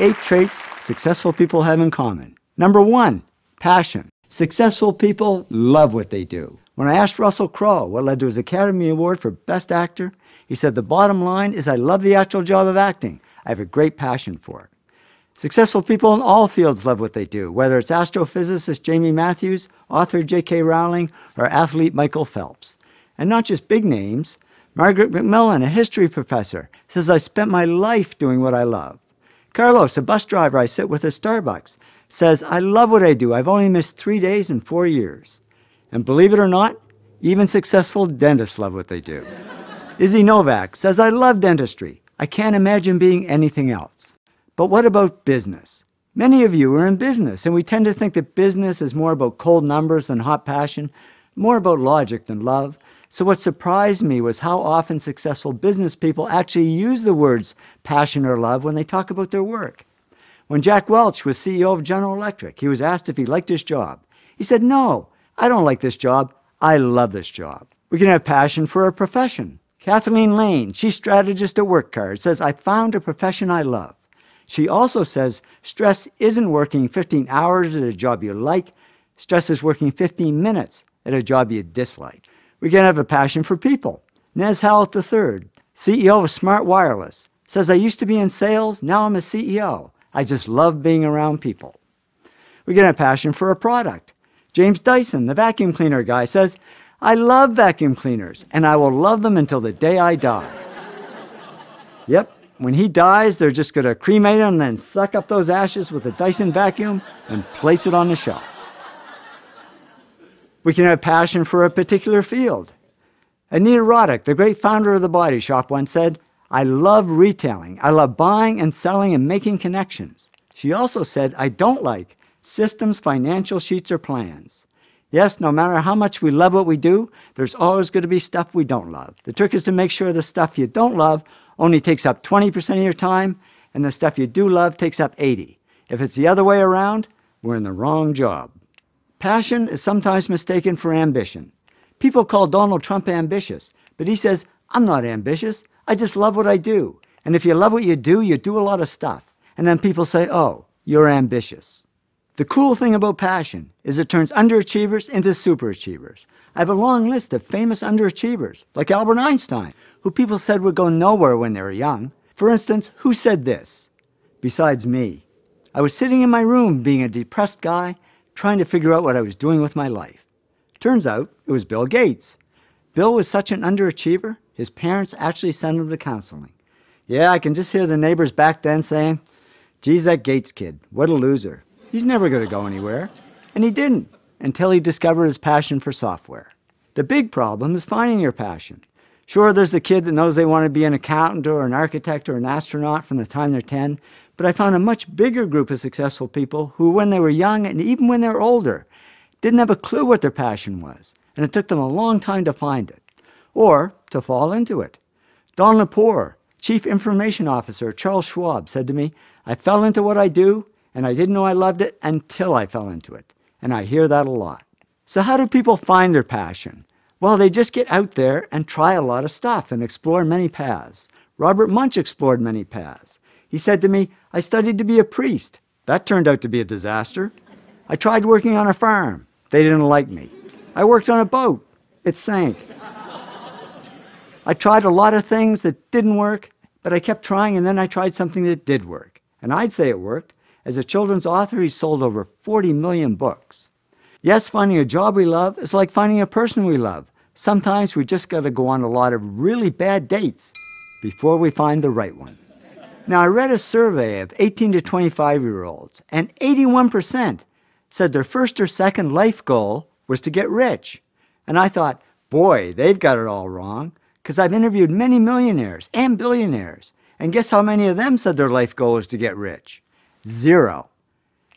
8 traits successful people have in common. Number 1, passion. Successful people love what they do. When I asked Russell Crowe what led to his Academy Award for Best Actor, he said, the bottom line is I love the actual job of acting. I have a great passion for it. Successful people in all fields love what they do, whether it's astrophysicist Jamie Matthews, author J.K. Rowling, or athlete Michael Phelps. And not just big names. Margaret McMillan, a history professor, says, I spent my life doing what I love. Carlos, a bus driver I sit with at Starbucks, says, I love what I do. I've only missed 3 days in 4 years. And believe it or not, even successful dentists love what they do. Izzy Novak says, I love dentistry. I can't imagine being anything else. But what about business? Many of you are in business, and we tend to think that business is more about cold numbers than hot passion, more about logic than love. So what surprised me was how often successful business people actually use the words passion or love when they talk about their work. When Jack Welch was CEO of General Electric, he was asked if he liked his job. He said, no, I don't like this job. I love this job. We can have passion for a profession. Kathleen Lane, chief strategist at WorkCard, says, I found a profession I love. She also says, stress isn't working 15 hours at a job you like. Stress is working 15 minutes at a job you dislike. We can have a passion for people. Nez Hallett III, CEO of Smart Wireless, says, I used to be in sales, now I'm a CEO. I just love being around people. We can have passion for a product. James Dyson, the vacuum cleaner guy, says, I love vacuum cleaners, and I will love them until the day I die. Yep. When he dies, they're just going to cremate him and then suck up those ashes with a Dyson vacuum and place it on the shelf. We can have passion for a particular field. Anita Roddick, the great founder of The Body Shop, once said, I love retailing. I love buying and selling and making connections. She also said, I don't like systems, financial sheets, or plans. Yes, no matter how much we love what we do, there's always going to be stuff we don't love. The trick is to make sure the stuff you don't love only takes up 20% of your time, and the stuff you do love takes up 80%. If it's the other way around, we're in the wrong job. Passion is sometimes mistaken for ambition. People call Donald Trump ambitious, but he says, I'm not ambitious. I just love what I do. And if you love what you do a lot of stuff. And then people say, oh, you're ambitious. The cool thing about passion is it turns underachievers into superachievers. I have a long list of famous underachievers, like Albert Einstein, who people said would go nowhere when they were young. For instance, who said this? Besides me. I was sitting in my room being a depressed guy, trying to figure out what I was doing with my life. Turns out it was Bill Gates. Bill was such an underachiever, his parents actually sent him to counseling. Yeah, I can just hear the neighbors back then saying, geez, that Gates kid, what a loser. He's never going to go anywhere. And he didn't, until he discovered his passion for software. The big problem is finding your passion. Sure, there's a kid that knows they want to be an accountant or an architect or an astronaut from the time they're 10, but I found a much bigger group of successful people who, when they were young and even when they were older, didn't have a clue what their passion was, and it took them a long time to find it, or to fall into it. Don Lepore, Chief Information Officer at Charles Schwab, said to me, I fell into what I do, and I didn't know I loved it until I fell into it. And I hear that a lot. So how do people find their passion? Well, they just get out there and try a lot of stuff and explore many paths. Robert Munch explored many paths. He said to me, I studied to be a priest. That turned out to be a disaster. I tried working on a farm. They didn't like me. I worked on a boat. It sank. I tried a lot of things that didn't work, but I kept trying, and then I tried something that did work. And I'd say it worked. As a children's author, he sold over 40 million books. Yes, finding a job we love is like finding a person we love. Sometimes we just got to go on a lot of really bad dates before we find the right one. Now, I read a survey of 18 to 25-year-olds, and 81% said their first or second life goal was to get rich. And I thought, boy, they've got it all wrong, because I've interviewed many millionaires and billionaires, and guess how many of them said their life goal was to get rich? 0.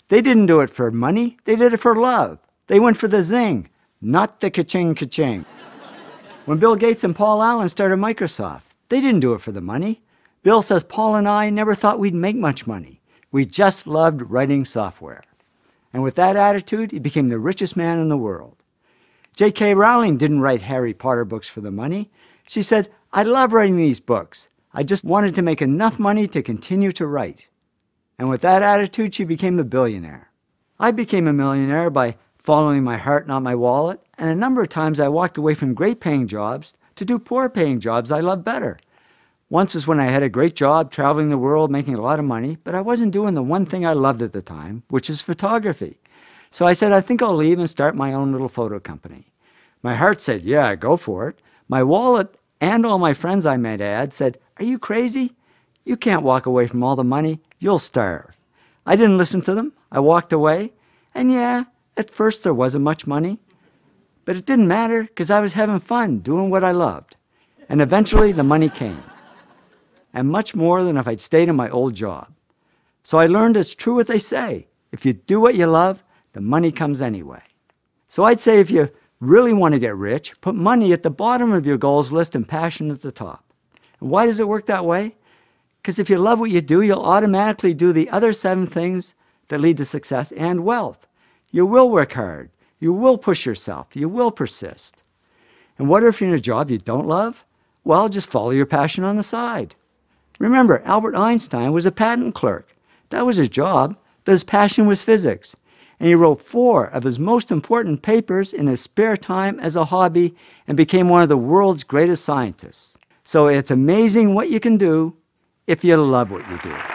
They didn't do it for money, they did it for love. They went for the zing, not the ka-ching ka-ching. When Bill Gates and Paul Allen started Microsoft, they didn't do it for the money. Bill says Paul and I never thought we'd make much money. We just loved writing software. And with that attitude, he became the richest man in the world. J.K. Rowling didn't write Harry Potter books for the money. She said, I love writing these books. I just wanted to make enough money to continue to write. And with that attitude, she became a billionaire. I became a millionaire by following my heart, not my wallet, and a number of times I walked away from great-paying jobs to do poor-paying jobs I love better. Once is when I had a great job traveling the world, making a lot of money, but I wasn't doing the one thing I loved at the time, which is photography. So I said, I think I'll leave and start my own little photo company. My heart said, yeah, go for it. My wallet and all my friends, I might add, said, are you crazy? You can't walk away from all the money. You'll starve. I didn't listen to them. I walked away. And yeah, at first there wasn't much money. But it didn't matter because I was having fun doing what I loved. And eventually the money came. And much more than if I'd stayed in my old job. So I learned it's true what they say. If you do what you love, the money comes anyway. So I'd say if you really want to get rich, put money at the bottom of your goals list and passion at the top. And why does it work that way? Because if you love what you do, you'll automatically do the other 7 things that lead to success and wealth. You will work hard. You will push yourself. You will persist. And what if you're in a job you don't love? Well, just follow your passion on the side. Remember, Albert Einstein was a patent clerk. That was his job, but his passion was physics. And he wrote 4 of his most important papers in his spare time as a hobby and became one of the world's greatest scientists. So it's amazing what you can do if you love what you do.